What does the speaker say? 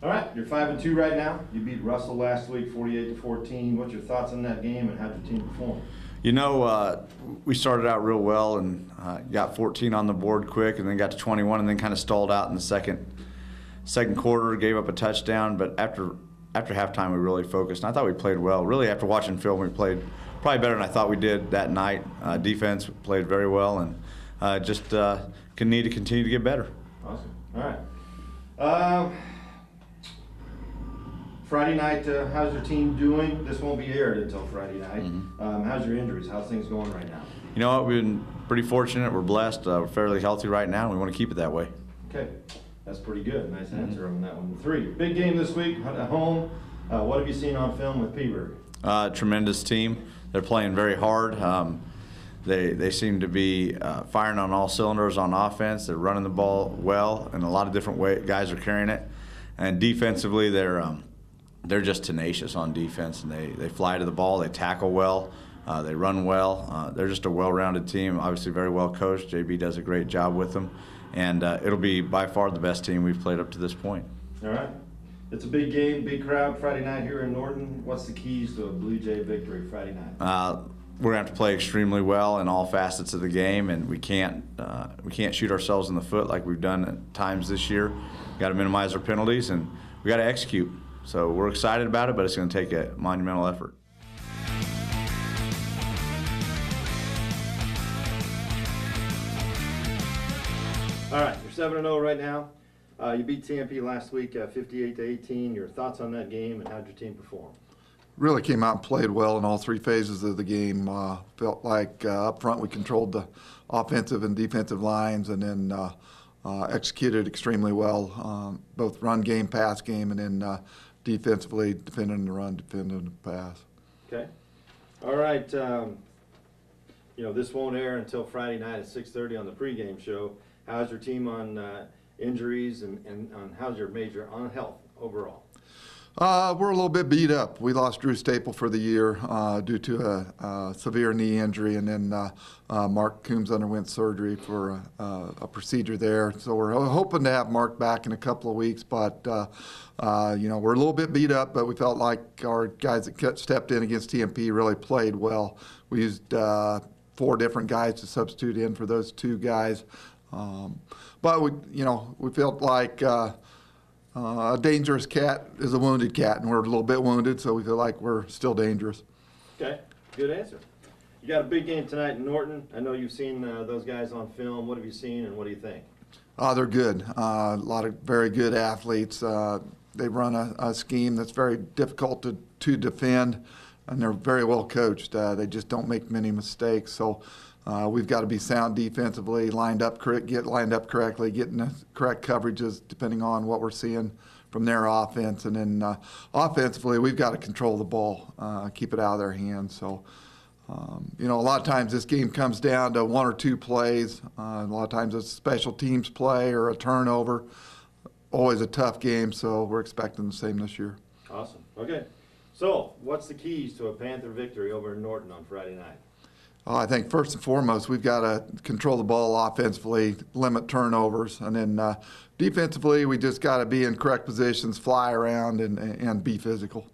All right, you're 5-2 right now. You beat Russell last week, 48-14. What's your thoughts on that game, and how'd your team perform? You know, we started out real well and got 14 on the board quick, and then got to 21, and then kind of stalled out in the second quarter. Gave up a touchdown, but after halftime, we really focused. And I thought we played well. Really, after watching film, we played probably better than I thought we did that night. Defense played very well, and just need to continue to get better. Awesome. All right. Friday night, how's your team doing? This won't be aired until Friday night. How's your injuries? How's things going right now? You know what? We've been pretty fortunate. We're blessed. We're fairly healthy right now, and we want to keep it that way. Okay. That's pretty good. Nice answer on that one. 3. Big game this week at home. What have you seen on film with Phillipsburg? Tremendous team. They're playing very hard. They seem to be firing on all cylinders on offense. They're running the ball well, and a lot of different guys are carrying it. And defensively, they're just tenacious on defense, and they fly to the ball. They tackle well. They run well. They're just a well-rounded team. Obviously, very well coached. JB does a great job with them, and it'll be by far the best team we've played up to this point. All right. It's a big game, big crowd Friday night here in Norton. What's the keys to a Blue Jay victory Friday night? We're going to have to play extremely well in all facets of the game, and we can't shoot ourselves in the foot like we've done at times this year. We've got to minimize our penalties, and we got to execute. So we're excited about it, but it's going to take a monumental effort. All right, you're 7-0 right now. You beat TMP last week 58-18. Your thoughts on that game, and how'd your team perform? Really came out and played well in all 3 phases of the game. Felt like up front we controlled the offensive and defensive lines, and then executed extremely well, both run game, pass game, and then defensively defending the run, defending the pass. Okay. All right. You know, this won't air until Friday night at 6:30 on the pregame show. How's your team on injuries, and on how's your major on health overall? We're a little bit beat up. We lost Drew Staple for the year due to a severe knee injury, and then Mark Coombs underwent surgery for a procedure there. So we're hoping to have Mark back in a couple of weeks, but you know, we're a little bit beat up, but we felt like our guys that stepped in against TMP really played well. We used 4 different guys to substitute in for those 2 guys, but we felt like a dangerous cat is a wounded cat, and we're a little bit wounded, so we feel like we're still dangerous. Okay, good answer. You got a big game tonight in Norton. I know you've seen those guys on film. What have you seen, and what do you think? They're good. A lot of very good athletes. They run a scheme that's very difficult to defend, and they're very well coached. They just don't make many mistakes. So we've got to be sound defensively, get lined up correctly, getting the correct coverages depending on what we're seeing from their offense. And then offensively, we've got to control the ball, keep it out of their hands. So, you know, a lot of times this game comes down to 1 or 2 plays. A lot of times it's a special teams play or a turnover. Always a tough game, so we're expecting the same this year. Awesome. Okay. So, what's the keys to a Panther victory over in Norton on Friday night? I think first and foremost, we've got to control the ball offensively, limit turnovers, and then defensively, we just got to be in correct positions, fly around, and be physical.